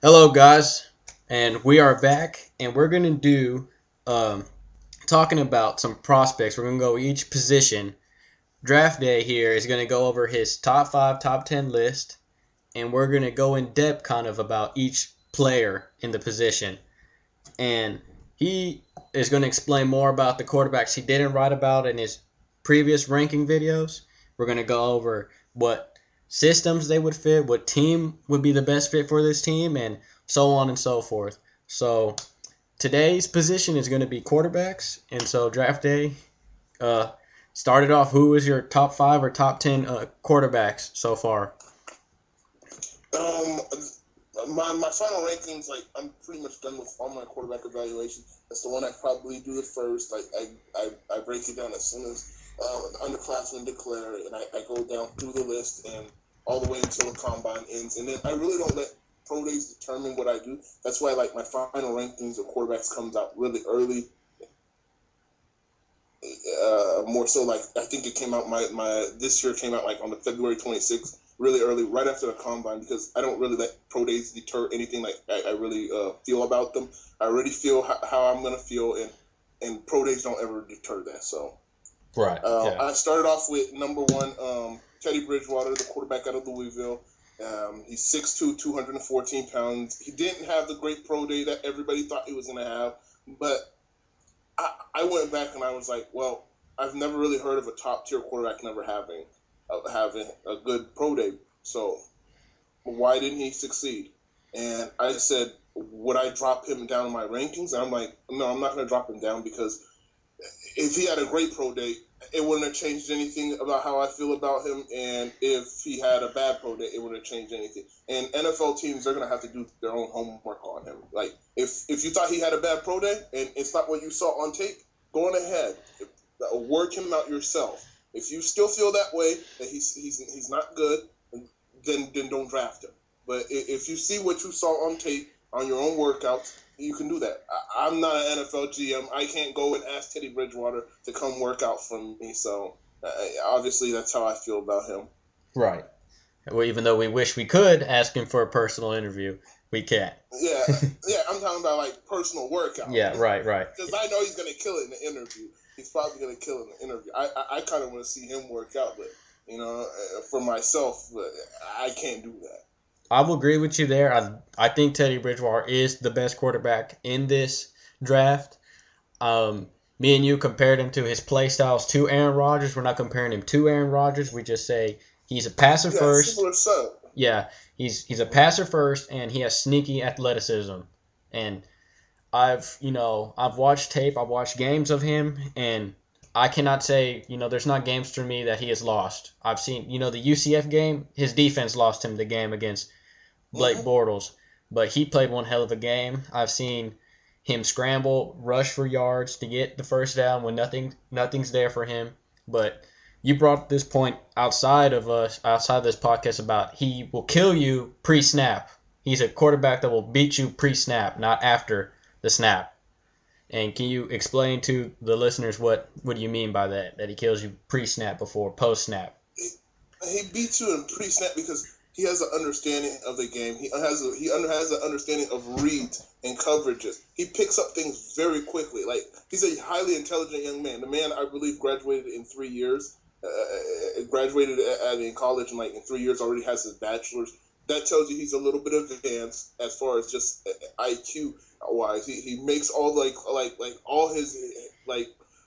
Hello, guys, and we are back, and we're gonna do talking about some prospects. We're gonna go each position. Draft Day here is gonna go over his top five, top 10 list, and we're gonna go in depth kind of about each player in the position. And he is gonna explain more about the quarterbacks he didn't write about in his previous ranking videos. We're gonna go over what systems they would fit, what team would be the best fit for this team, and so on and so forth. So today's position is going to be quarterbacks, and so Draft Day started off. Who is your top five or top 10 quarterbacks so far? Um, my final rankings, like I'm pretty much done with all my quarterback evaluations. That's the one I probably do it first. Like I break it down as soon as the underclassmen declare, and I go down through the list and all the way until the combine ends. And then I really don't let pro days determine what I do. That's why like my final rankings of quarterbacks comes out really early. More so like I think it came out my this year came out like on the February 26th, really early, right after the combine, because I don't really let pro days deter anything like I really feel about them. I already feel how I'm gonna feel, and pro days don't ever deter that. So Right. Yeah. I started off with number one, Teddy Bridgewater, the quarterback out of Louisville. He's 6'2", 214 pounds. He didn't have the great pro day that everybody thought he was going to have, but I went back and I was like, well, I've never really heard of a top-tier quarterback never having a good pro day, so why didn't he succeed? And I said, would I drop him down in my rankings? And I'm like, no, I'm not going to drop him down, because if he had a great pro day, it wouldn't have changed anything about how I feel about him. And if he had a bad pro day, it wouldn't have changed anything. And NFL teams, they're going to have to do their own homework on him. Like, if you thought he had a bad pro day and it's not what you saw on tape, go on ahead. Work him out yourself. If you still feel that way, that he's not good, then don't draft him. But if you see what you saw on tape on your own workouts, you can do that. I'm not an NFL GM. I can't go and ask Teddy Bridgewater to come work out for me. So obviously that's how I feel about him. Right. Well, even though we wish we could ask him for a personal interview, we can't. Yeah. I'm talking about like personal workout. Yeah. Right. Because I know he's gonna kill it in the interview. He's probably gonna kill it in the interview. I kind of want to see him work out, but for myself, but I can't do that. I will agree with you there. I think Teddy Bridgewater is the best quarterback in this draft. Me and you compared him to his play styles to Aaron Rodgers. We're not comparing him to Aaron Rodgers. We just say he's a passer first. Similar son. Yeah, he's a passer first, and he has sneaky athleticism. And I've watched tape, I've watched games of him, and I cannot say, there's not games for me that he has lost. I've seen, the UCF game, his defense lost him the game against Blake Bortles, but he played one hell of a game. I've seen him scramble, rush for yards to get the first down when nothing's there for him. But you brought this point outside this podcast about he will kill you pre-snap. He's a quarterback that will beat you pre-snap, not after the snap. And can you explain to the listeners what do you mean by that he kills you pre-snap before post-snap? He beats you in pre-snap because he has an understanding of the game. He has an understanding of reads and coverages. He picks up things very quickly. Like, he's a highly intelligent young man. The man, I believe, graduated in 3 years. Graduated in college, and in 3 years already has his bachelor's. That tells you he's a little bit advanced as far as just IQ wise. He makes all all his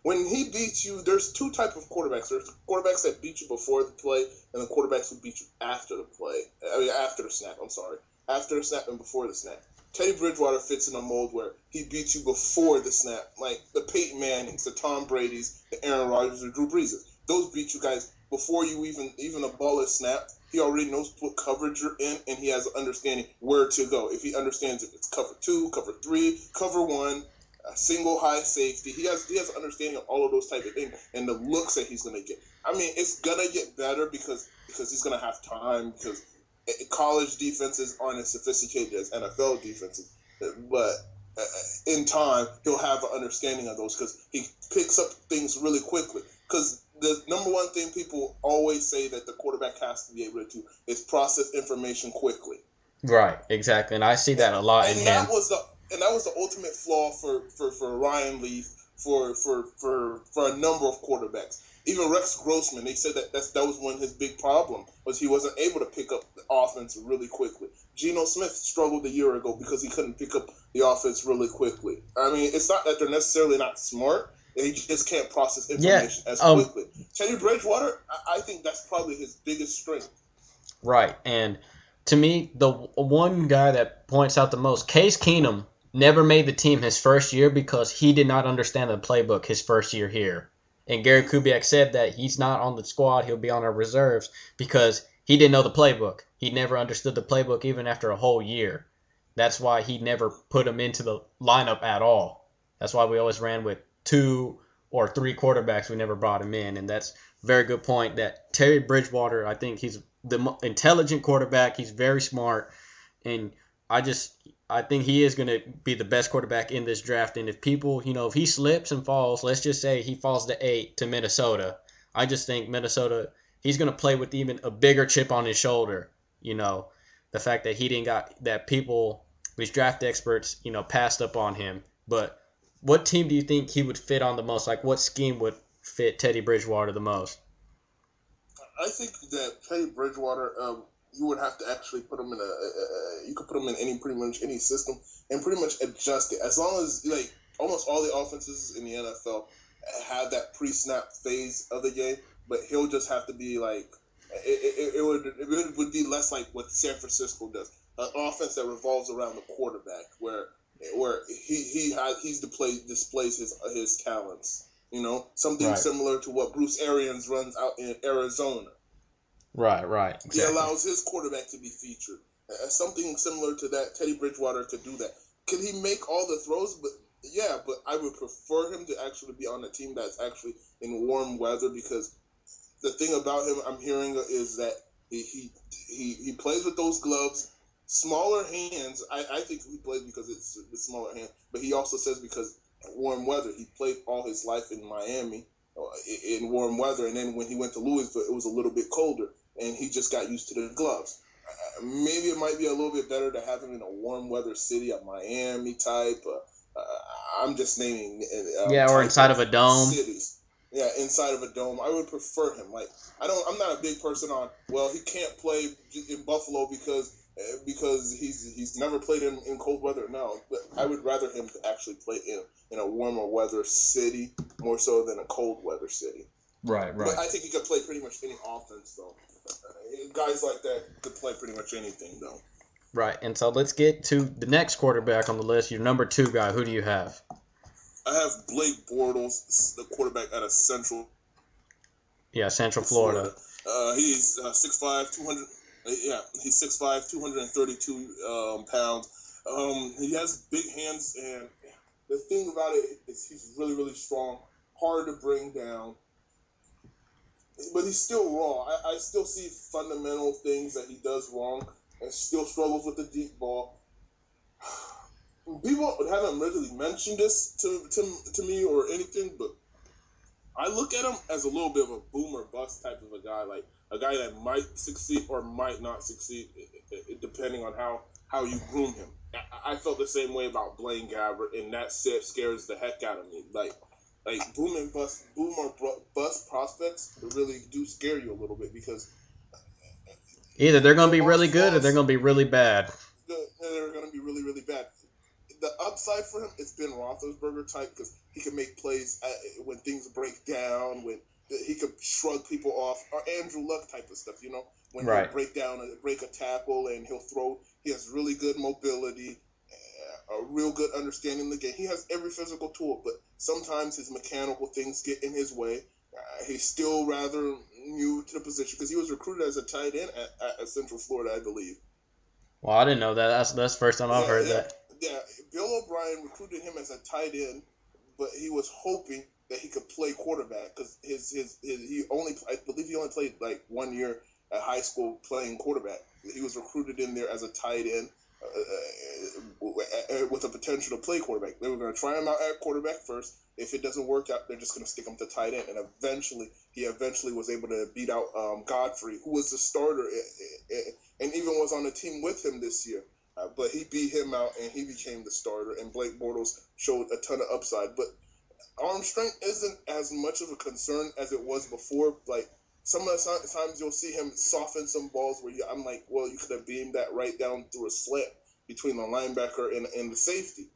when he beats you. There's two types of quarterbacks. There's quarterbacks that beat you before the play, and the quarterbacks who beat you after the play. After the snap. I'm sorry, after the snap and before the snap. Teddy Bridgewater fits in a mold where he beats you before the snap, like the Peyton Mannings, the Tom Brady's, the Aaron Rodgers, the Drew Breeses. Those beat you guys before you even a ball is snapped. He already knows what coverage you're in, and he has an understanding where to go. If he understands if it's cover 2, cover 3, cover 1, a single high safety, he has an understanding of all of those type of things and the looks that he's gonna get. I mean, it's gonna get better because he's gonna have time, because college defenses aren't as sophisticated as NFL defenses, but in time he'll have an understanding of those because he picks up things really quickly. Because the number one thing people always say that the quarterback has to be able to do is process information quickly. Right, exactly, and I see that a lot in And that him. was the ultimate flaw for Ryan Leaf for a number of quarterbacks. Even Rex Grossman, they said that was one of his big problem was he wasn't able to pick up the offense really quickly. Geno Smith struggled a year ago because he couldn't pick up the offense really quickly. I mean, it's not that they're necessarily not smart; they just can't process Yeah, information as um, quickly. Teddy Bridgewater, I think that's probably his biggest strength. right, and to me, the one guy that points out the most, Case Keenum, never made the team his first year because he did not understand the playbook his first year here. And Gary Kubiak said that he's not on the squad, he'll be on our reserves because he didn't know the playbook. He never understood the playbook even after a whole year. That's why he never put him into the lineup at all. That's why we always ran with 2 or 3 quarterbacks. We never brought him in, and that's a very good point. That Terry Bridgewater, I think he's the intelligent quarterback. He's very smart, and I just I think he is going to be the best quarterback in this draft. And if people, if he slips and falls, let's just say he falls to 8 to Minnesota, I just think Minnesota, he's going to play with even a bigger chip on his shoulder. The fact that he didn't got that people, these draft experts, passed up on him. But what team do you think he would fit on the most? Like, what scheme would fit Teddy Bridgewater the most? I think that Teddy Bridgewater, you would have to actually put him in you could put him in pretty much any system and pretty much adjust it. As long as like almost all the offenses in the NFL have that pre-snap phase of the game, but he'll just have to be like it would be less like what San Francisco does, an offense that revolves around the quarterback, where displays his talents. Something Right, similar to what Bruce Arians runs out in Arizona. right, He exactly. allows his quarterback to be featured. Something similar to that, Teddy Bridgewater could do that. Can he make all the throws? But yeah, but I would prefer him to actually be on a team that's actually in warm weather because the thing about him I'm hearing is that he plays with those gloves, smaller hands. I think he plays because it's the smaller hand, but he also says because warm weather. He played all his life in Miami in warm weather, and then when he went to Louisville, it was a little bit colder, and he just got used to the gloves. Maybe it might be a little bit better to have him in a warm weather city, a Miami type. I'm just naming Yeah, or type inside of of a dome. cities. Yeah, inside of a dome. I would prefer him. Like I'm not a big person on. Well, he can't play in Buffalo because he's never played in cold weather. No, but I would rather him to actually play in a warmer weather city more so than a cold weather city. Right, But right. I think he could play pretty much any offense though. Guys like that could play pretty much anything though. Right, and so let's get to the next quarterback on the list. Your number 2 guy. Who do you have? I have Blake Bortles, the quarterback out of Central Yeah, Central Florida. Florida. He's 6'5", 200. Yeah, he's 6'5", 232 pounds. He has big hands, and the thing about it is he's really, really strong, hard to bring down, but he's still raw. I still see fundamental things that he does wrong, and still struggles with the deep ball. People haven't really mentioned this to me or anything, but I look at him as a little bit of a boomer bust type of a guy, like a guy that might succeed or might not succeed, depending on how you groom him. I felt the same way about Blaine Gabbert, and that scares the heck out of me. Like boomer bust prospects really do scare you a little bit because Either they're going to there be are really good or they're flaws. going to be really bad. They're going to be really, really bad. The upside for him is Ben Roethlisberger type because he can make plays when things break down, when he could shrug people off, or Andrew Luck type of stuff. When Right. he'll break a tackle, and he'll throw. He has really good mobility, a real good understanding of the game. He has every physical tool, but sometimes his mechanical things get in his way. He's still rather new to the position because he was recruited as a tight end at Central Florida, I believe. Well, I didn't know that. That's the first time I've Yeah, heard yeah, that. yeah. Bill O'Brien recruited him as a tight end, but he was hoping that he could play quarterback because I believe he only played like 1 year at high school playing quarterback. He was recruited in there as a tight end with a potential to play quarterback. They were going to try him out at quarterback first. If it doesn't work out, they're just going to stick him to tight end. And he eventually was able to beat out Godfrey, who was the starter and even was on the team with him this year. But he beat him out, and he became the starter. And Blake Bortles showed a ton of upside. But arm strength isn't as much of a concern as it was before. Like, some of the times you'll see him soften some balls where I'm like, well, you could have beamed that right down through a slant between the linebacker and the safety.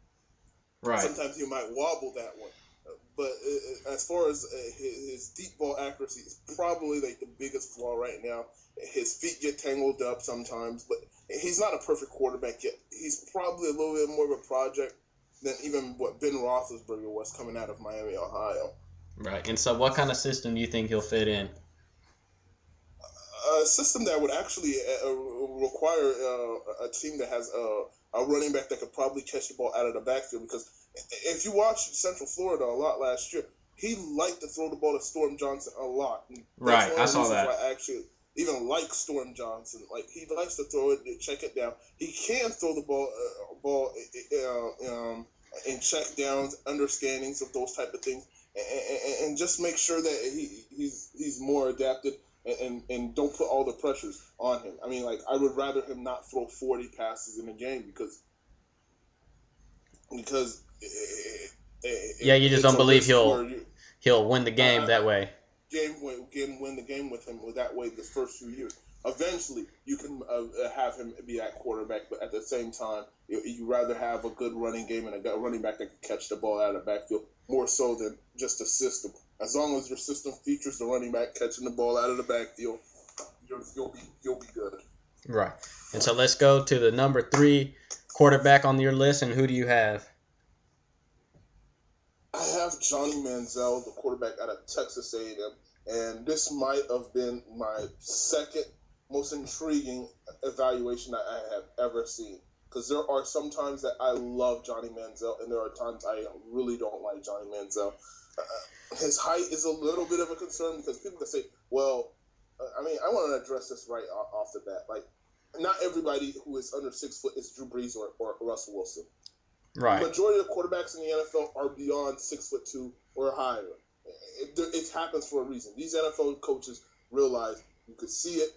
Right. Sometimes you might wobble that one. But as far as his deep ball accuracy is probably like the biggest flaw right now. His feet get tangled up sometimes, but he's not a perfect quarterback yet. He's probably a little bit more of a project than even what Ben Roethlisberger was coming out of Miami, Ohio. Right. And so what kind of system do you think he'll fit in? A system that would actually require a team that has a running back that could probably catch the ball out of the backfield. Because if you watched Central Florida a lot last year, he liked to throw the ball to Storm Johnson a lot. Right, I saw that. I actually even like Storm Johnson. Like, he likes to throw it, check it down. He can throw the ball in check downs, understandings of those type of things, and just make sure that he's more adapted. And don't put all the pressures on him. I mean, like, I would rather him not throw 40 passes in a game because you just don't believe he'll win the game that way. Win the game with him that way the first few years. Eventually, you can have him be that quarterback, but at the same time, you rather have a good running game and a running back that can catch the ball out of the backfield more so than just a system. As long as your system features the running back catching the ball out of the backfield, you'll be good. Right. And so let's go to the number 3 quarterback on your list, and who do you have? I have Johnny Manziel, the quarterback out of Texas A&M, and this might have been my second most intriguing evaluation that I have ever seen. Because there are some times that I love Johnny Manziel, and there are times I really don't like Johnny Manziel. His height is a little bit of a concern because people can say, well, I mean, I want to address this right off the bat. Like, not everybody who is under 6 foot is Drew Brees or Russell Wilson. Right. The majority of quarterbacks in the NFL are beyond 6'2" or higher. It happens for a reason. These NFL coaches realize you could see it.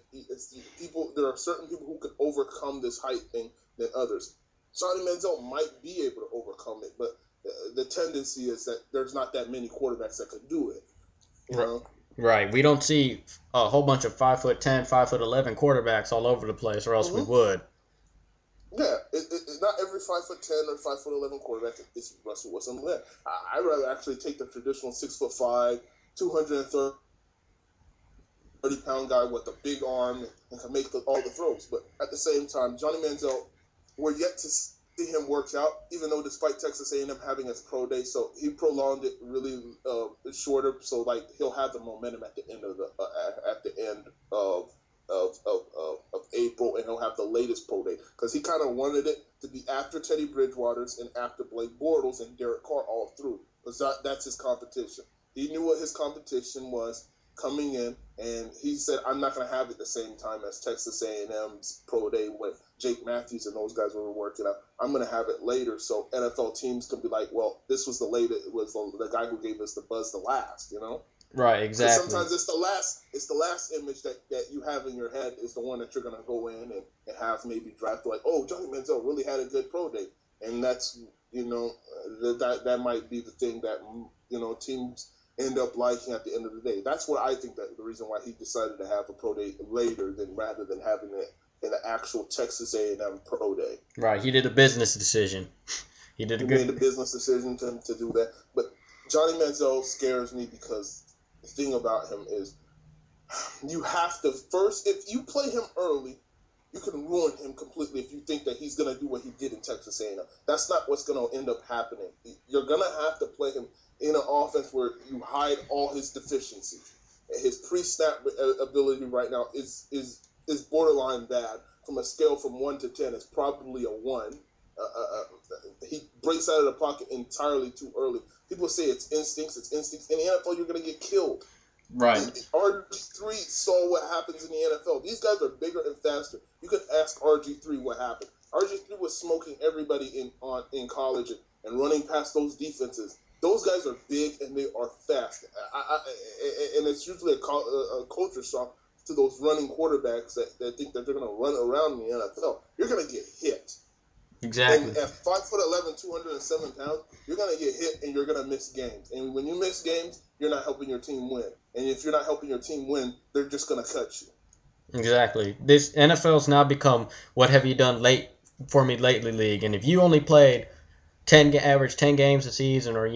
There are certain people who could overcome this height thing than others. Johnny Manziel might be able to overcome it, but the tendency is that there's not that many quarterbacks that could do it. You know? Right. We don't see a whole bunch of 5'10", 5'11" quarterbacks all over the place, or else we would. Yeah, not every 5'10" or 5'11" quarterback is Russell Wilson. I'd rather actually take the traditional 6'5", 230-pound guy with a big arm and can make all the throws. But at the same time, Johnny Manziel, we're yet to see him work out, even though despite Texas A&M having his pro day, so he prolonged it really shorter. So like he'll have the momentum at the end of April, and he'll have the latest pro day because he kind of wanted it to be after Teddy Bridgewater's and after Blake Bortles and Derek Carr all through, because that's his competition. He knew what his competition was coming in, and he said, I'm not going to have it the same time as Texas A&M's pro day when Jake Matthews and those guys were working out. I'm going to have it later so NFL teams can be like, well, this was the latest, it was the guy who gave us the buzz the last, you know? Right, exactly. Sometimes it's the last image that you have in your head is the one that you're going to go in and have maybe draft like, oh, Johnny Manziel really had a good pro day. And that's, that might be the thing that, teams end up liking at the end of the day. That's what I think that the reason why he decided to have a pro day later rather than having it in the actual Texas A&M pro day. Right, he did a business decision. He made a business decision to do that. But Johnny Manziel scares me because the thing about him is you have to first, if you play him early, you can ruin him completely if you think that he's going to do what he did in Texas A&M. That's not what's going to end up happening. You're going to have to play him in an offense where you hide all his deficiencies. His pre-snap ability right now is borderline bad. From a scale from 1 to 10, it's probably a 1. He breaks out of the pocket entirely too early. People say it's instincts. In the NFL, you're going to get killed. Right. RG3 saw what happens in the NFL. These guys are bigger and faster. You could ask RG3 what happened. RG3 was smoking everybody in college and running past those defenses. Those guys are big and they are fast. And it's usually a culture shock to those running quarterbacks that think that they're going to run around in the NFL. You're going to get hit. Exactly. And at 5'11", 207 pounds, you're going to get hit and you're going to miss games. And when you miss games, you're not helping your team win. And if you're not helping your team win, they're just going to cut you. Exactly. This NFL's now become what have you done lately league. And if you only played average 10 games a season, or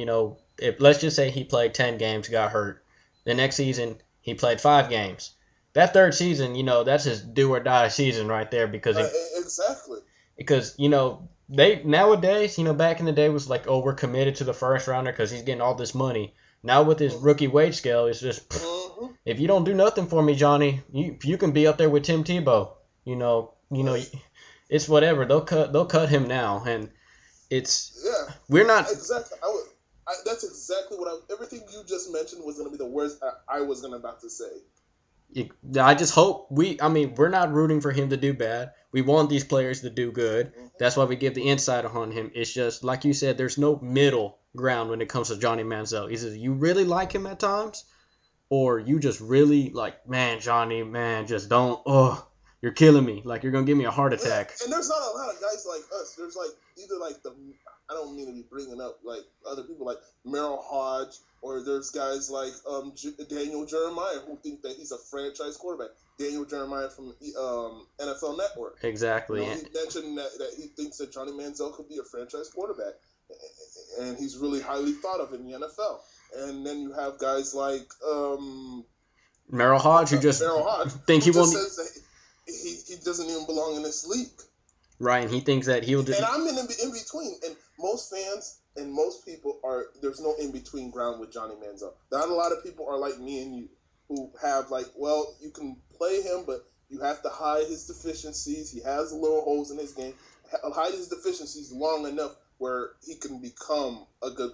if let's just say he played 10 games, got hurt, the next season he played 5 games. That third season, that's his do or die season right there because exactly. Because they nowadays, back in the day was like, oh, we're committed to the first rounder because he's getting all this money. Now with his rookie wage scale, it's just if you don't do nothing for me, Johnny, you can be up there with Tim Tebow. It's whatever. They'll cut him now, and we're not exactly. That's exactly what everything you just mentioned was going to be the words I was going to about to say. I just hope we're not rooting for him to do bad. We want these players to do good. That's why we give the insight on him. It's just, like you said, there's no middle ground when it comes to Johnny Manziel. Either you really like him at times, or you just really like, man, Johnny, man, just don't, you're killing me. Like, you're going to give me a heart attack. Yeah, and there's not a lot of guys like us. There's like, either like I don't mean to be bringing up like other people like Merrill Hodge, or there's guys like Daniel Jeremiah who think that he's a franchise quarterback. Daniel Jeremiah from NFL Network. Exactly. He mentioned that he thinks that Johnny Manziel could be a franchise quarterback, and he's really highly thought of in the NFL. And then you have guys like Merrill Hodge, who just think he won't. Says that he doesn't even belong in this league. Right, and he thinks that he'll do. And I'm in between, and most fans and most people there's no in between ground with Johnny Manziel. Not a lot of people are like me and you, who have like, well, you can play him, but you have to hide his deficiencies. He has little holes in his game. Hide his deficiencies long enough where he can become a good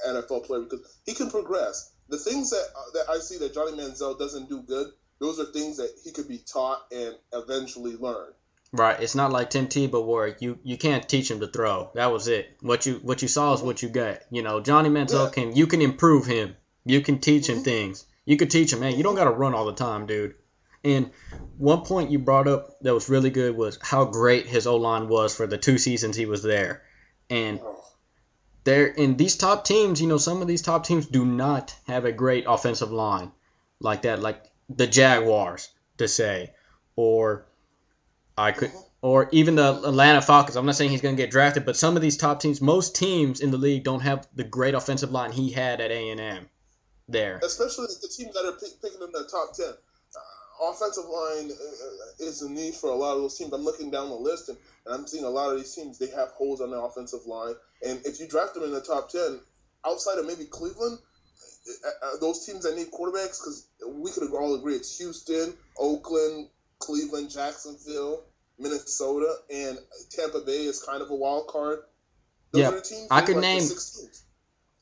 NFL player, because he can progress. The things that I see that Johnny Manziel doesn't do good, those are things that he could be taught and eventually learn. Right. It's not like Tim Tebow where you can't teach him to throw. That was it. What you saw is what you got. Johnny Manziel you can improve him. You can teach him things. You could teach him, man, you don't got to run all the time, dude. And one point you brought up that was really good was how great his O-line was for the 2 seasons he was there. And in these top teams, some of these top teams do not have a great offensive line like that, like the Jaguars, to say, or even the Atlanta Falcons. I'm not saying he's going to get drafted, but some of these top teams, most teams in the league don't have the great offensive line he had at A&M there. Especially the teams that are picking in the top 10. Offensive line is a need for a lot of those teams. I'm looking down the list, and I'm seeing a lot of these teams, they have holes on their offensive line. And if you draft them in the top 10, outside of maybe Cleveland, those teams that need quarterbacks, because we could all agree it's Houston, Oakland, Cleveland, Jacksonville, Minnesota, and Tampa Bay is kind of a wild card. Those are the teams. I could name 6 teams.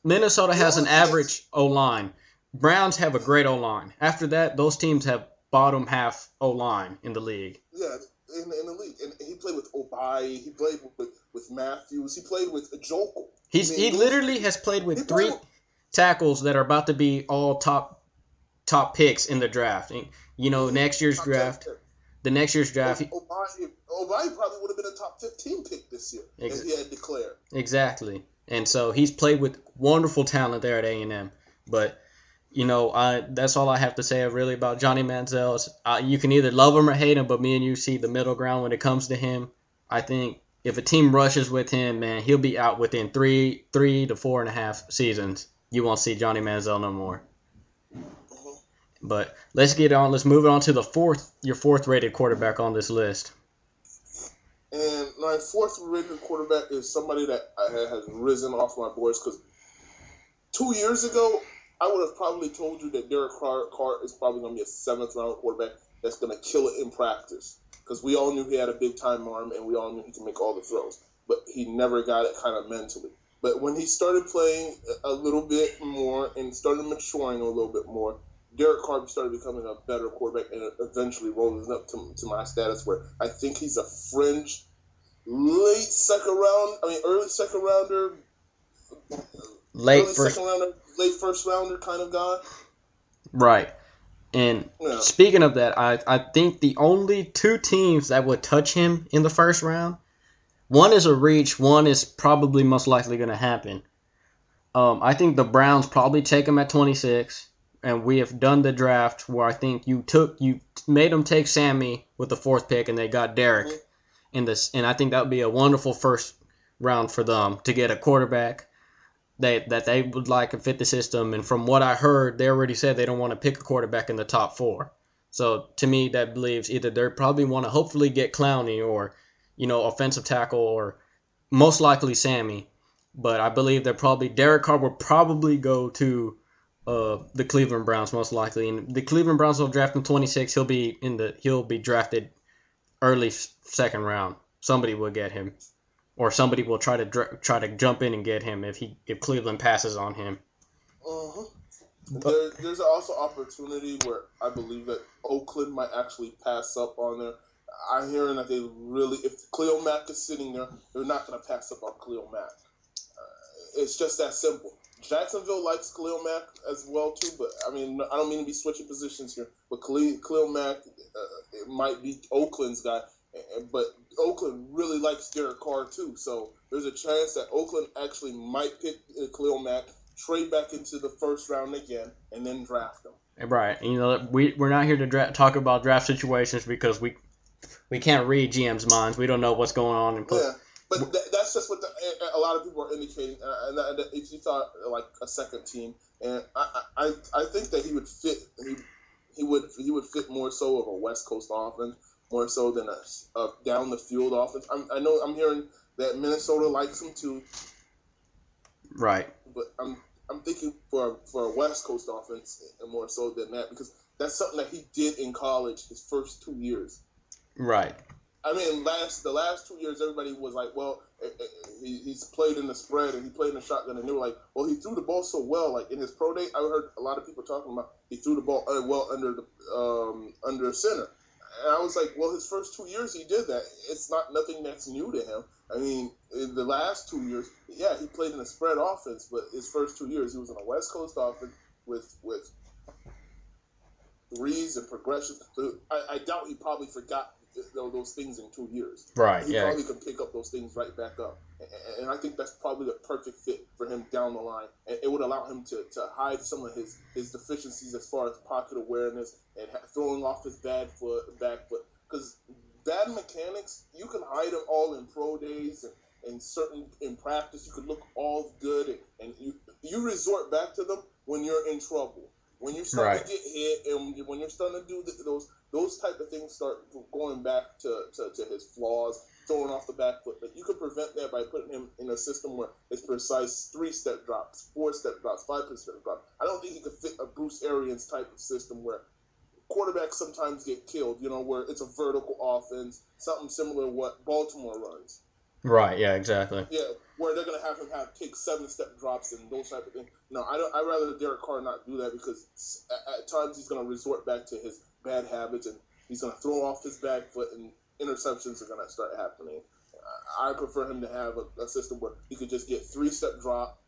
Minnesota has an average O-line. Browns have a great O-line. After that, those teams have bottom half O-line in the league. Yeah, in the league. And he played with Obai. He played with Matthews. He played with Jokel. He literally has played with 3 tackles that are about to be all top picks in the draft. And, next year's draft. The next year's draft. Obai probably would have been a top 15 pick this year if he had declared. Exactly. And so he's played with wonderful talent there at A&M. But, that's all I have to say really about Johnny Manziel. You can either love him or hate him, but me and you see the middle ground when it comes to him. I think if a team rushes with him, man, he'll be out within 3 to 4.5 seasons. You won't see Johnny Manziel no more. But let's move on to your fourth rated quarterback on this list. And my 4th rated quarterback is somebody that has risen off my boards, because 2 years ago, I would have probably told you that Derek Carr is probably going to be a 7th round quarterback that's going to kill it in practice, because we all knew he had a big time arm and we all knew he could make all the throws, but he never got it kind of mentally. But when he started playing a little bit more and started maturing a little bit more, Derek Carr started becoming a better quarterback and eventually rolling up to my status where I think he's a fringe early second rounder, late first rounder kind of guy. Right. And speaking of that, I think the only two teams that would touch him in the first round, one is a reach, one is probably most likely going to happen. I think the Browns probably take him at 26, and we have done the draft where I think you made them take Sammy with the 4th pick, and they got Derek in this, and I think that would be a wonderful first round for them to get a quarterback that they would like and fit the system. And from what I heard, they already said they don't want to pick a quarterback in the top 4. So to me, that believes either they probably want to hopefully get Clowney or, offensive tackle or most likely Sammy. But I believe Derek Carr will probably go to the Cleveland Browns most likely, and the Cleveland Browns will draft him 26. He'll be drafted early second round. Somebody will get him, or somebody will try to jump in and get him if Cleveland passes on him. There's also opportunity where I believe that Oakland might actually pass up on there. I'm hearing that if Khalil Mack is sitting there, they're not going to pass up on Khalil Mack. It's just that simple. Jacksonville likes Khalil Mack as well too, but I don't mean to be switching positions here, but Khalil Mack it might be Oakland's guy, but Oakland really likes Derek Carr too, so there's a chance that Oakland actually might pick Khalil Mack, trade back into the first round again, and then draft him. Right. We're not here to talk about draft situations because we can't read GM's minds. We don't know what's going on in Yeah. But that's just what a lot of people are indicating. And if you thought like a second team, and I think that he would fit. He would fit more so of a West Coast offense, more so than a down the field offense. I'm hearing that Minnesota likes him too. Right. But I'm thinking for a West Coast offense and more so than that, because that's something that he did in college his first 2 years. Right. The last 2 years, everybody was like, well, he's played in the spread and he played in the shotgun, and they were like, well, he threw the ball so well. Like in his pro day, I heard a lot of people talking about he threw the ball well under center, and I was like, well, his first 2 years he did that. It's nothing that's new to him. In the last 2 years, yeah, he played in a spread offense, but his first 2 years he was in a West Coast offense with threes and progression. So I doubt he probably forgot those things in 2 years. Right. He probably can pick up those things right back up, and I think that's probably the perfect fit for him down the line. And it would allow him to hide some of his deficiencies as far as pocket awareness and throwing off his back foot, because bad mechanics you can hide them all in pro days and in practice. You can look all good, and you resort back to them when you're in trouble. When you're starting to get hit, and when you're starting to do those type of things, start going back to his flaws, throwing off the back foot. But you can prevent that by putting him in a system where it's precise 3-step drops, 4-step drops, 5-step drops. I don't think he could fit a Bruce Arians type of system where quarterbacks sometimes get killed, where it's a vertical offense, something similar to what Baltimore runs. Right, yeah, exactly. Yeah, where they're going to have him take 7-step drops and those type of things. No, I'd rather Derek Carr not do that, because at times he's going to resort back to his bad habits, and he's going to throw off his back foot, and interceptions are going to start happening. I prefer him to have a system where he could just get 3-step drop,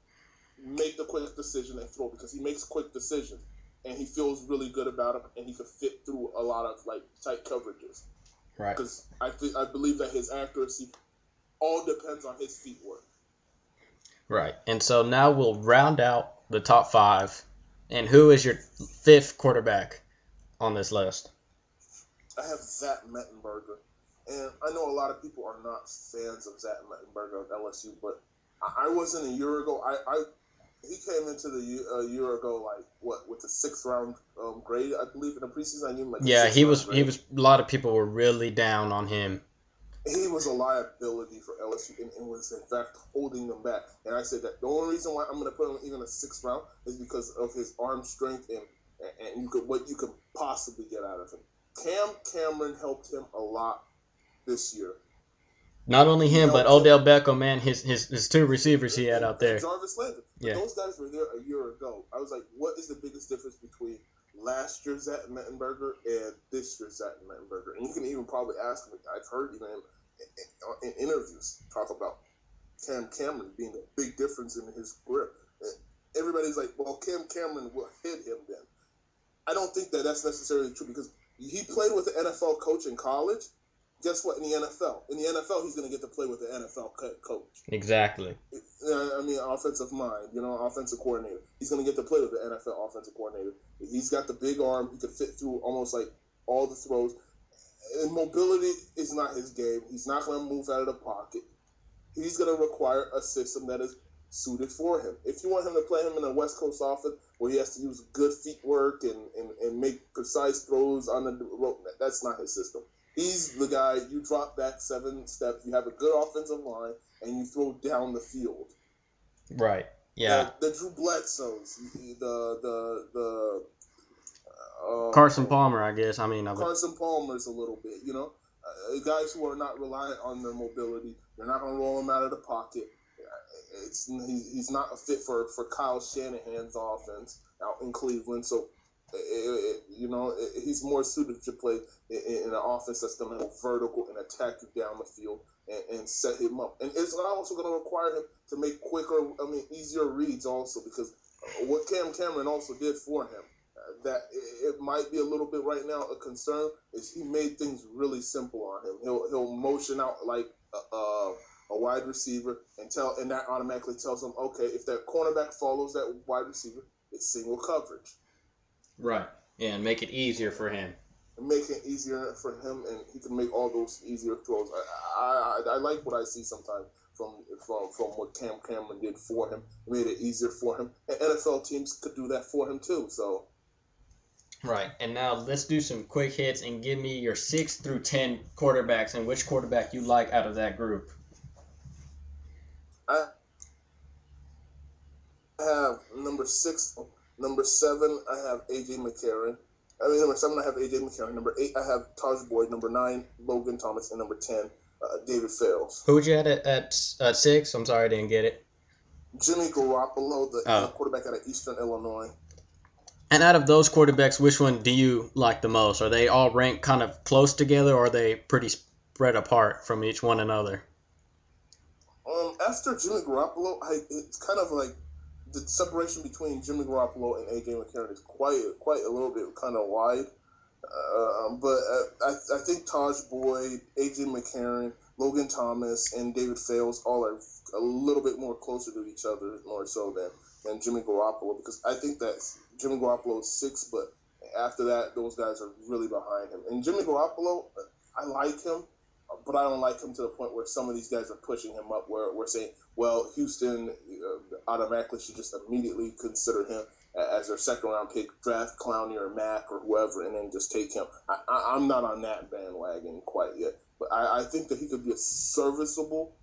make the quick decision, and throw, because he makes quick decisions, and he feels really good about them, and he could fit through a lot of tight coverages. Right. Because I believe that his accuracy all depends on his feet work. Right. And so now we'll round out the top 5. And who is your 5th quarterback on this list? I have Zach Mettenberger. And I know a lot of people are not fans of Zach Mettenberger of LSU, but I wasn't a year ago. He came into a year ago, with a 6th round grade, I believe, in the preseason. I knew him he was. A lot of people were really down on him. He was a liability for LSU and was, in fact, holding them back. And I said that the only reason why I'm going to put him even a 6th round is because of his arm strength and what you could possibly get out of him. Cam Cameron helped him a lot this year. Not only him, but Odell Beckham, man, his 2 receivers he had out there. Jarvis Landry. Yeah. Those guys were there a year ago. I was like, what is the biggest difference between last year's Zach Mettenberger and this year's Zach Mettenberger. And you can even probably ask him, I've heard even him in interviews talk about Cam Cameron being a big difference in his grip. And everybody's like, well, Cam Cameron will hit him then. I don't think that that's necessarily true because he played with the NFL coach in college. Guess what? In the NFL, he's going to get to play with the NFL coach. Exactly. I mean, offensive mind, offensive coordinator. He's going to get to play with the NFL offensive coordinator. He's got the big arm. He could fit through almost like all the throws. And mobility is not his game. He's not going to move out of the pocket. He's going to require a system that is suited for him. If you want him to play him in a West Coast offense where he has to use good feet work and make precise throws on the rope, that's not his system. He's the guy, you drop back 7 steps, you have a good offensive line, and you throw down the field. Right. Yeah. The Drew Bledsoes, the Carson Palmer, I guess. Carson Palmer's a little bit, guys who are not reliant on their mobility. They're not going to roll him out of the pocket. He's not a fit for Kyle Shanahan's offense out in Cleveland. So, he's more suited to play in an offense that's going to go vertical and attack you down the field and set him up. And it's also going to require him to make easier reads also because what Cam Cameron also did for him, that it might be a little bit right now a concern, is he made things really simple on him. He'll motion out like a wide receiver and that automatically tells him, okay, if that cornerback follows that wide receiver, it's single coverage. Right. Yeah, and make it easier for him. Make it easier for him, and he can make all those easier throws. I like what I see sometimes from what Cam Cameron did for him. It made it easier for him, and NFL teams could do that for him too. So. Right, and now let's do some quick hits and give me your 6 through 10 quarterbacks and which quarterback you like out of that group. I have number 6. Number 7, I have A.J. McCarron. Number 7, I have A.J. McCarron. Number 8, I have Taj Boyd. Number 9, Logan Thomas. And number 10, David Fales. Who would you have at 6? I'm sorry I didn't get it. Jimmy Garoppolo, the quarterback out of Eastern Illinois. And out of those quarterbacks, which one do you like the most? Are they all ranked kind of close together, or are they pretty spread apart from each one another? After Jimmy Garoppolo, it's kind of like the separation between Jimmy Garoppolo and A.J. McCarron is quite a little bit kind of wide. But I think Taj Boyd, A.J. McCarron, Logan Thomas, and David Fales all are a little bit more closer to each other, more so than Jimmy Garoppolo, because I think that Jimmy Garoppolo is 6, but after that, those guys are really behind him. And Jimmy Garoppolo, I like him, but I don't like him to the point where some of these guys are pushing him up, where we're saying, well, Houston automatically should just immediately consider him as their second-round pick, draft Clowney or Mack or whoever, and then just take him. I'm not on that bandwagon quite yet, but I think that he could be a serviceable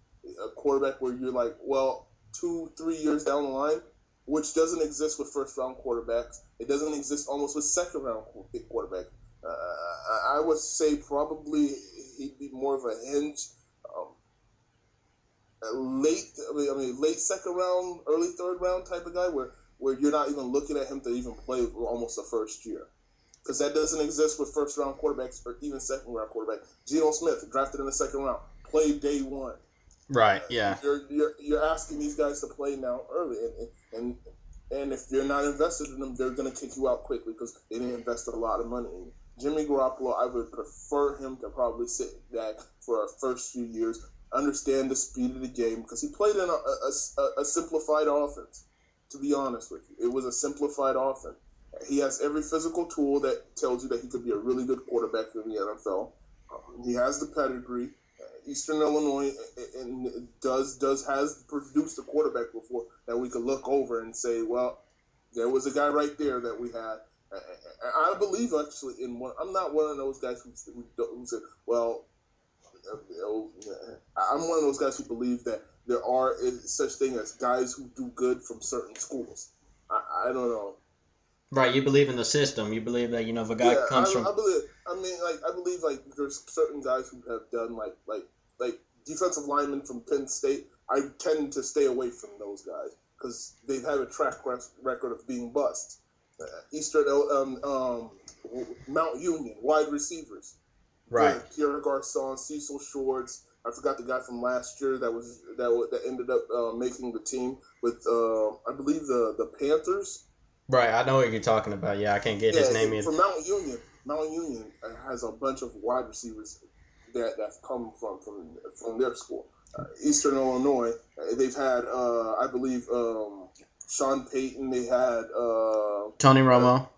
quarterback where you're like, well, 2-3 years down the line, which doesn't exist with first-round quarterbacks. It doesn't exist almost with second-round quarterback. I would say probably he'd be more of a hinge, late second round, early third round type of guy, where you're not even looking at him to even play almost the first year, because that doesn't exist with first-round quarterbacks or even second-round quarterbacks. Geno Smith, drafted in the second round, played day one. Right. Yeah. You're asking these guys to play now early, and if you're not invested in them, they're gonna kick you out quickly because they didn't invest a lot of money in you. Jimmy Garoppolo, I would prefer him to probably sit back for our first few years, understand the speed of the game, because he played in a simplified offense. To be honest with you, it was a simplified offense. He has every physical tool that tells you that he could be a really good quarterback in the NFL. He has the pedigree. Eastern Illinois has produced a quarterback before that we could look over and say, well, there was a guy right there that we had. I believe actually in one. I'm not one of those guys who said, well, I'm one of those guys who believe that there are such thing as guys who do good from certain schools. I don't know. Right, you believe in the system. You believe that if a guy comes from. I believe there's certain guys who have done like defensive linemen from Penn State. I tend to stay away from those guys because they've had a track record of being busts. Eastern Mount Union wide receivers. Right. Pierre Garcon, Cecil Shorts. I forgot the guy from last year that ended up making the team with I believe the Panthers. Right. I know what you're talking about. Yeah, I can't get his Yeah, name either. for Mount Union. Mount Union has a bunch of wide receivers that's come from their school. Eastern Illinois, they've had I believe Sean Payton. They had Tony Romo.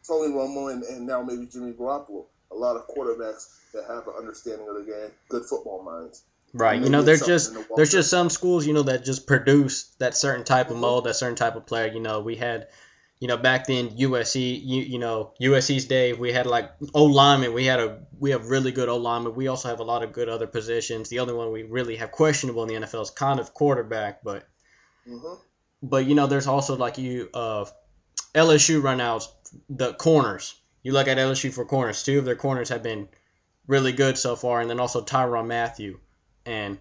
Tony Romo and now maybe Jimmy Garoppolo. A lot of quarterbacks that have an understanding of the game, good football minds. Right. Maybe There's just some schools, that just produce that certain type of mold, that certain type of player. We had, back then USC, USC's day, we had like O linemen. We have really good O linemen. We also have a lot of good other positions. The only one we really have questionable in the NFL is kind of quarterback, but there's also like LSU right now, the corners. You look at LSU for corners. Two of their corners have been really good so far, and then also Tyrann Mathieu. And,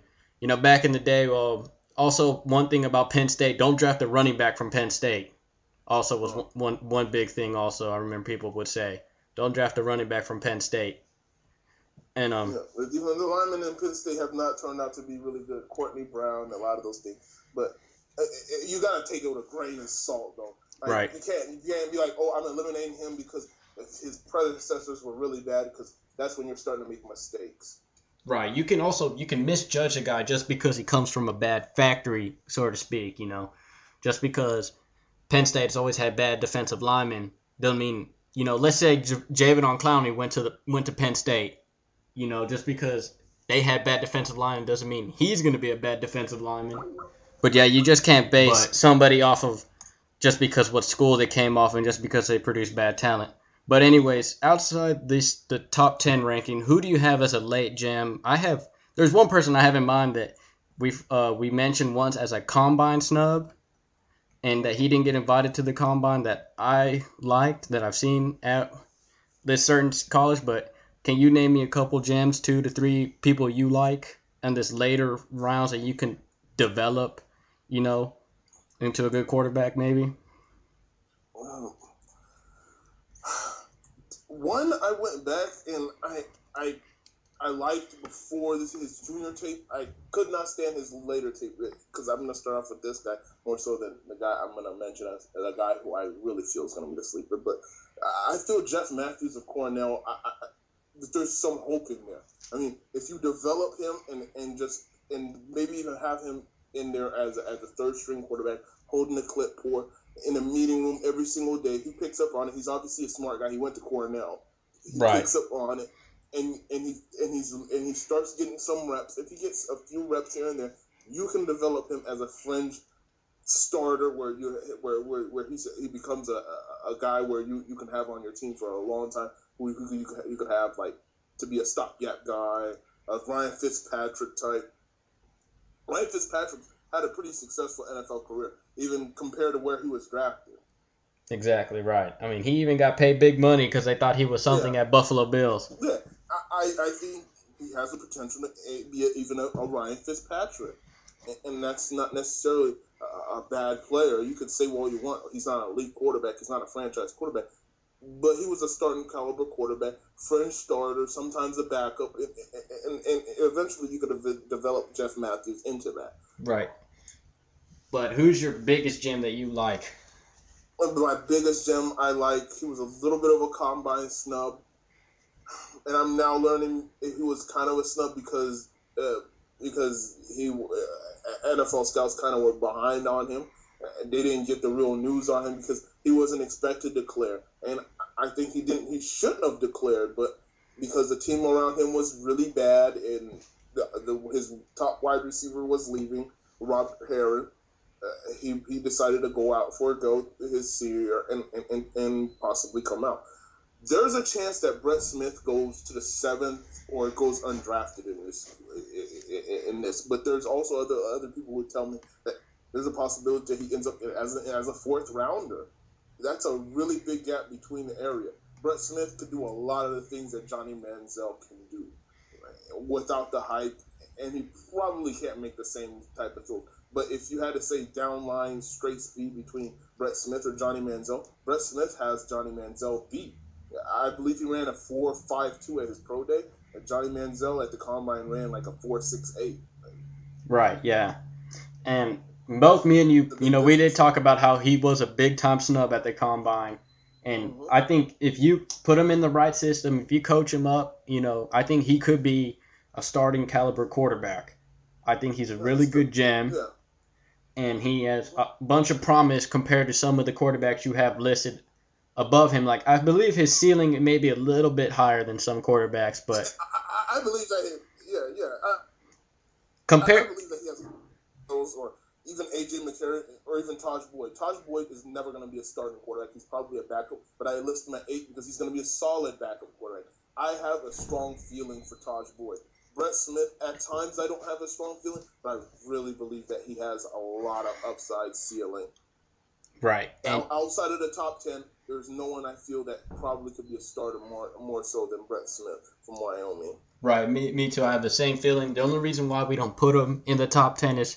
back in the day, also one thing about Penn State, don't draft a running back from Penn State. Also was one big thing also I remember people would say. Don't draft a running back from Penn State. And even the linemen in Penn State have not turned out to be really good. Courtney Brown, a lot of those things. But you got to take it with a grain of salt, though. Like, right. You can't be like, oh, I'm eliminating him because his predecessors were really bad, because that's when you're starting to make mistakes. Right. You can misjudge a guy just because he comes from a bad factory, so to speak, Just because Penn State's always had bad defensive linemen doesn't mean, let's say Jadeveon Clowney went to Penn State, just because they had bad defensive linemen doesn't mean he's going to be a bad defensive lineman. But yeah, you just can't base somebody off of just because what school they came off and just because they produce bad talent. But anyways, outside the top 10 ranking, who do you have as a late gem? There's one person I have in mind that we mentioned once as a combine snub, and that he didn't get invited to the combine that I liked, that I've seen at this certain college. But can you name me a couple gems, 2 to 3 people you like in this later rounds that you can develop, into a good quarterback maybe? One I went back and I liked before his junior tape. I could not stand his later tape because I'm going to start off with this guy more so than the guy I'm going to mention as a guy who I really feel is going to be the sleeper. But I feel Jeff Matthews of Cornell, there's some hope in there. I mean, if you develop him and maybe even have him in there as a third string quarterback, holding the clipboard in a meeting room every single day, he picks up on it. He's obviously a smart guy. He went to Cornell. He picks up on it. And he starts getting some reps. If he gets a few reps here and there, you can develop him as a fringe starter where he becomes a guy where you can have on your team for a long time, who you could have like to be a stopgap guy, a Ryan Fitzpatrick type. Ryan Fitzpatrick had a pretty successful NFL career, even compared to where he was drafted. Exactly right. I mean, he even got paid big money because they thought he was something at Buffalo Bills. Yeah, I think he has the potential to be even a Ryan Fitzpatrick. And that's not necessarily a bad player. You could say, well, you want, he's not an elite quarterback, he's not a franchise quarterback, but he was a starting caliber quarterback, fringe starter, sometimes a backup, and eventually you could have developed Jeff Matthews into that. Right. But who's your biggest gem that you like? My biggest gem I like, he was a little bit of a combine snub, and I'm now learning he was kind of a snub because NFL scouts kind of were behind on him. They didn't get the real news on him because he wasn't expected to declare, and I think he shouldn't have declared, but because the team around him was really bad and his top wide receiver was leaving, Robert Herron. He decided to go out for a go his senior year and possibly come out. There's a chance that Brett Smith goes to the 7th or goes undrafted in this. But there's also other people who tell me that there's a possibility that he ends up as a 4th rounder. That's a really big gap between the area. Brett Smith could do a lot of the things that Johnny Manziel can do, right, without the hype and he probably can't make the same type of throw. But if you had to say downline straight speed between Brett Smith or Johnny Manziel, Brett Smith has Johnny Manziel beat. I believe he ran a 4.52 at his pro day, and Johnny Manziel at the combine ran like a 4.68. Right, yeah. And both me and you, we did talk about how he was a big-time snub at the combine. And I think if you put him in the right system, if you coach him up, I think he could be a starting caliber quarterback. I think he's a really good gem. Yeah. And he has a bunch of promise compared to some of the quarterbacks you have listed above him. Like, I believe his ceiling may be a little bit higher than some quarterbacks, but I believe that. I believe that he has those, or even AJ McCarron, or even Taj Boyd. Taj Boyd is never going to be a starting quarterback. He's probably a backup, but I list him at 8 because he's going to be a solid backup quarterback. I have a strong feeling for Taj Boyd. Brett Smith, at times I don't have a strong feeling, but I really believe that he has a lot of upside ceiling. Right. Now, outside of the top 10, there's no one I feel that probably could be a starter more so than Brett Smith from Wyoming. Right. Me too. I have the same feeling. The only reason why we don't put him in the top 10 is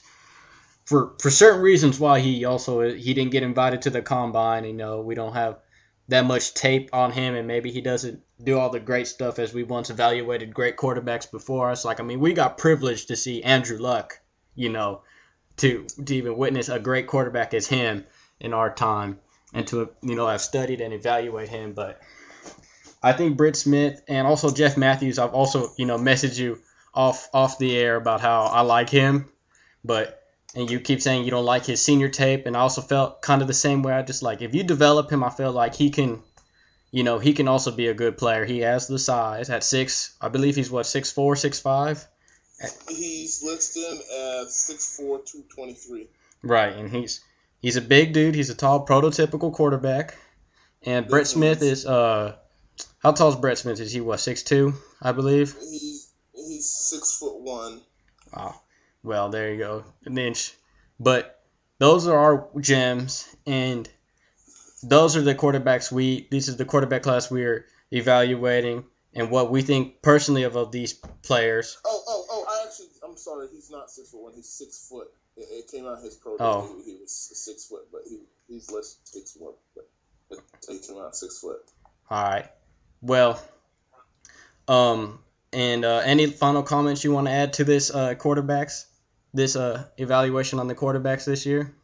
for certain reasons why he didn't get invited to the combine. We don't have that much tape on him, and maybe he doesn't do all the great stuff as we once evaluated great quarterbacks before us. We got privileged to see Andrew Luck, to even witness a great quarterback as him in our time, and to have studied and evaluate him. But I think Britt Smith and also Jeff Matthews, I've also messaged you off the air about how I like him, and you keep saying you don't like his senior tape, and I also felt kind of the same way. I just if you develop him, I feel like he can also be a good player. He has the size at 6. I believe he's 6'4", 6'5". He's listed as 6'4", 223. Right, and he's a big dude. He's a tall, prototypical quarterback. And Brett Smith is how tall is Brett Smith? Is he 6'2", I believe? He's 6'1". Oh, well, there you go, an inch. But those are our gems, and those are the quarterbacks this is the quarterback class we're evaluating, and what we think personally of these players. I'm sorry, he's not 6'1", he's 6 foot. It came out his pro day. He was 6 foot, but he's listed 6'1", but he came out 6 foot. All right. Well, and any final comments you want to add to this this evaluation on the quarterbacks this year?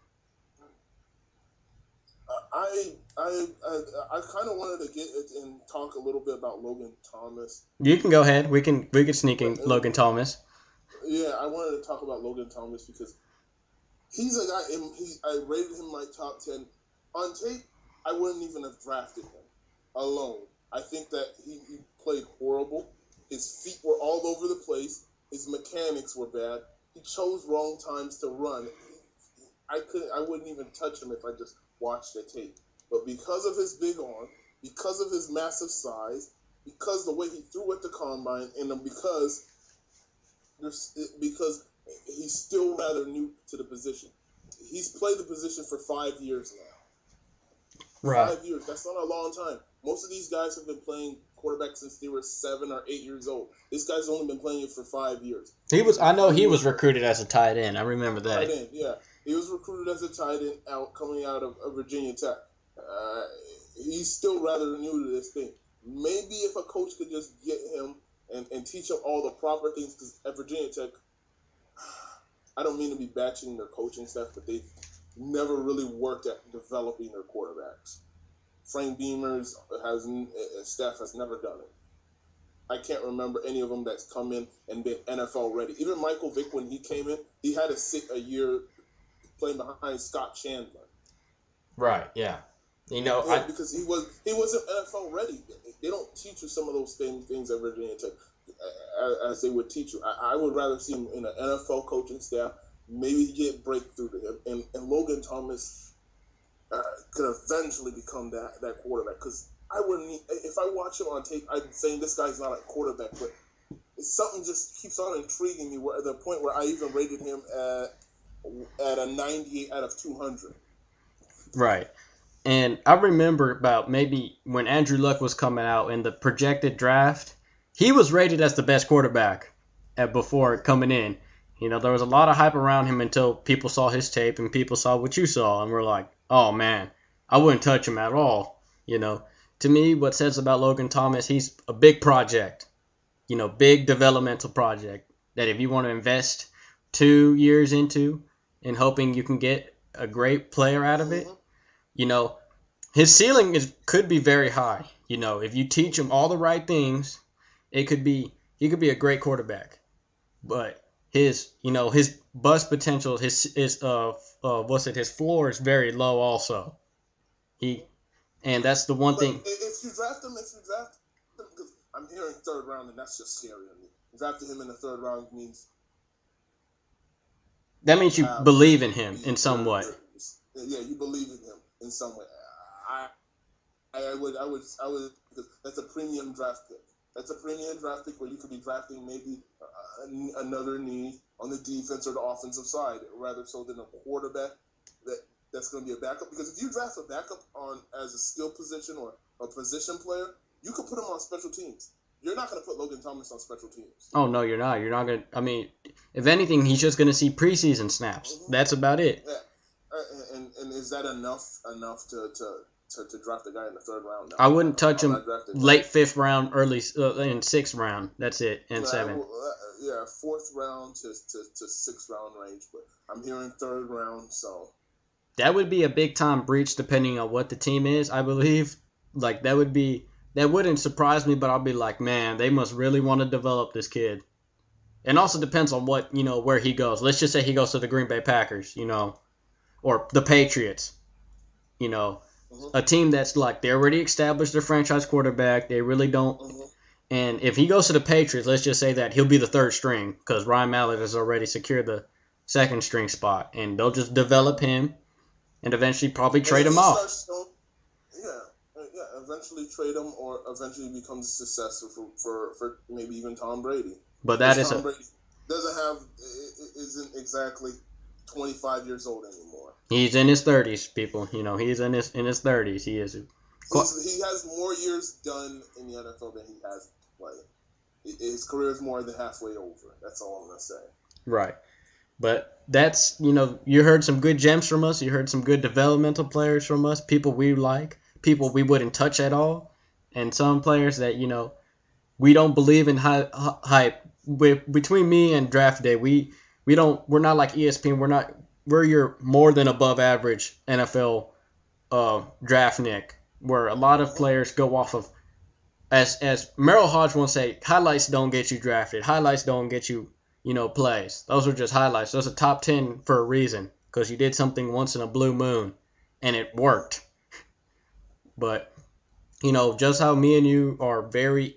I kind of wanted to get and talk a little bit about Logan Thomas. You can go ahead. We can sneak in Logan Thomas. Yeah, I wanted to talk about Logan Thomas because he's a guy. I rated him my top 10 on tape. I wouldn't even have drafted him alone. I think that he played horrible. His feet were all over the place. His mechanics were bad. He chose wrong times to run. I wouldn't even touch him if I just watched the tape. But because of his big arm, because of his massive size, because the way he threw at the combine, and because he's still rather new to the position. He's played the position for 5 years now. Right. 5 years. That's not a long time. Most of these guys have been playing quarterback since they were 7 or 8 years old. This guy's only been playing it for 5 years. I know he was recruited as a tight end. I remember that. Tight end, yeah. He was recruited as a tight end coming out of Virginia Tech. He's still rather new to this thing. Maybe if a coach could just get him and teach him all the proper things, because at Virginia Tech, I don't mean to be bashing their coaching staff, but they've never really worked at developing their quarterbacks. Frank Beamer's staff has never done it. I can't remember any of them that's come in and been NFL ready. Even Michael Vick, when he came in, he had to sit a year playing behind Scott Chandler. Right. Yeah. Because he wasn't NFL ready. They don't teach you some of those things at Virginia Tech as they would teach you. I would rather see him in an NFL coaching staff. Maybe get breakthrough to him, and Logan Thomas could eventually become that quarterback. Because if I watch him on tape, I'm saying this guy's not a quarterback, but something just keeps on intriguing me. At the point where I even rated him at a 98 out of 200. Right. And I remember about maybe when Andrew Luck was coming out in the projected draft, he was rated as the best quarterback before coming in. There was a lot of hype around him until people saw his tape and people saw what you saw, and we're like, oh man, I wouldn't touch him at all. To me, what says about Logan Thomas, he's a big project, big developmental project that if you want to invest 2 years into and hoping you can get a great player out of it, his ceiling could be very high. If you teach him all the right things, he could be a great quarterback. But his bust potential, his floor is very low also. And that's the one thing. If you draft him, because I'm hearing third round, and that's just scary to me. Drafting him in the third round means. That means you believe in him in some way. Yeah, you believe in him in some way. I would, because that's a premium draft pick. That's a premium draft pick where you could be drafting maybe another need on the defense or the offensive side, rather so than a quarterback that's going to be a backup. Because if you draft a backup as a skill position or a position player, you could put him on special teams. You're not going to put Logan Thomas on special teams. Oh, no, you're not. You're not going to. I mean, if anything, he's just going to see preseason snaps. Mm-hmm. That's about it. Yeah. And is that enough to draft a guy in the third round? No, I wouldn't touch him late fifth round, early in sixth round. That's it, and seventh. Fourth round to sixth round range, but I'm hearing third round, so. That would be a big time breach depending on what the team is, I believe. Like, that wouldn't surprise me, but I'll be like, man, they must really want to develop this kid. And also depends on what, where he goes. Let's just say he goes to the Green Bay Packers, or the Patriots, mm-hmm. A team that's like, they already established their franchise quarterback. They really don't. Mm-hmm. And if he goes to the Patriots, let's just say that he'll be the third string because Ryan Mallett has already secured the second string spot. And they'll just develop him and eventually probably trade him off. Eventually trade him or eventually becomes a successor for maybe even Tom Brady. But that is Tom Brady isn't exactly 25 years old anymore. He's in his 30s, people. He's in his 30s. He is. He has more years done in the NFL than he has played. His career is more than halfway over. That's all I'm gonna say. Right. But that's, you heard some good gems from us. You heard some good developmental players from us, people we like, people we wouldn't touch at all, and some players that, we don't believe in hype. Between me and Draftday, we're not like ESPN. We're your more than above average NFL draftnik, where a lot of players go off of, as Merrill Hodge once say, highlights don't get you drafted. Highlights don't get you, plays. Those are just highlights. Those are top 10 for a reason, because you did something once in a blue moon, and it worked. But, just how me and you are very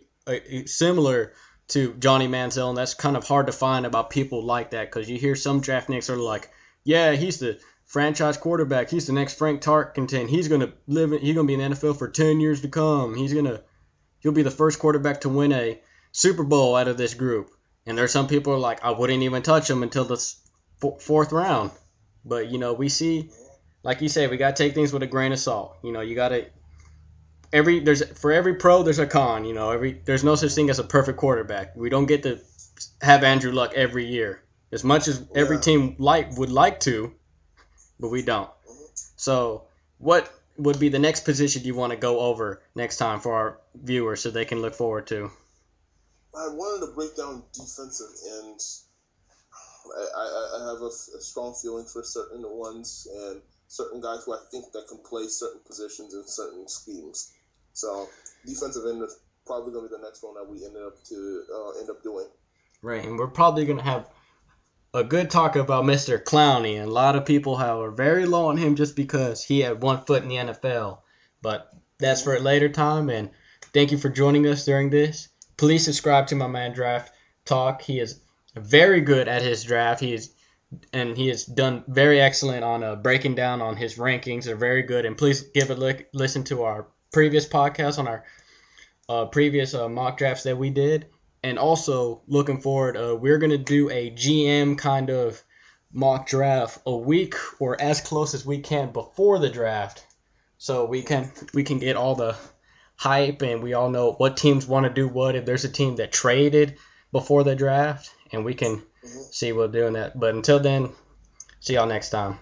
similar to Johnny Manziel, and that's kind of hard to find about people like that, because you hear some draftniks are like, yeah, he's the franchise quarterback. He's the next Frank Tarkenton. He's gonna be in the NFL for 10 years to come. He'll be the first quarterback to win a Super Bowl out of this group. And there's some people who are like, I wouldn't even touch him until the fourth round. But we see, like you say, we gotta take things with a grain of salt. You gotta. For every pro, there's a con. There's no such thing as a perfect quarterback. We don't get to have Andrew Luck every year, as much as every team would like to, but we don't. So, what would be the next position you want to go over next time for our viewers so they can look forward to? I wanted to break down defensive ends. I have a strong feeling for certain ones and certain guys who I think that can play certain positions in certain schemes. So defensive end is probably going to be the next one that we end up doing. Right, and we're probably going to have a good talk about Mr. Clowney, and a lot of people are very low on him just because he had one foot in the NFL. But that's for a later time, and thank you for joining us during this. Please subscribe to my man Draft Talk. He is very good at his draft. He has done very excellent on breaking down on his rankings. They're very good, and please give a listen to our previous podcast on our previous mock drafts that we did. And also, looking forward, we're going to do a GM kind of mock draft a week or as close as we can before the draft, so we can get all the hype and we all know what teams want to do what, if there's a team that traded before the draft. and we can see what we're doing that. But until then, see y'all next time.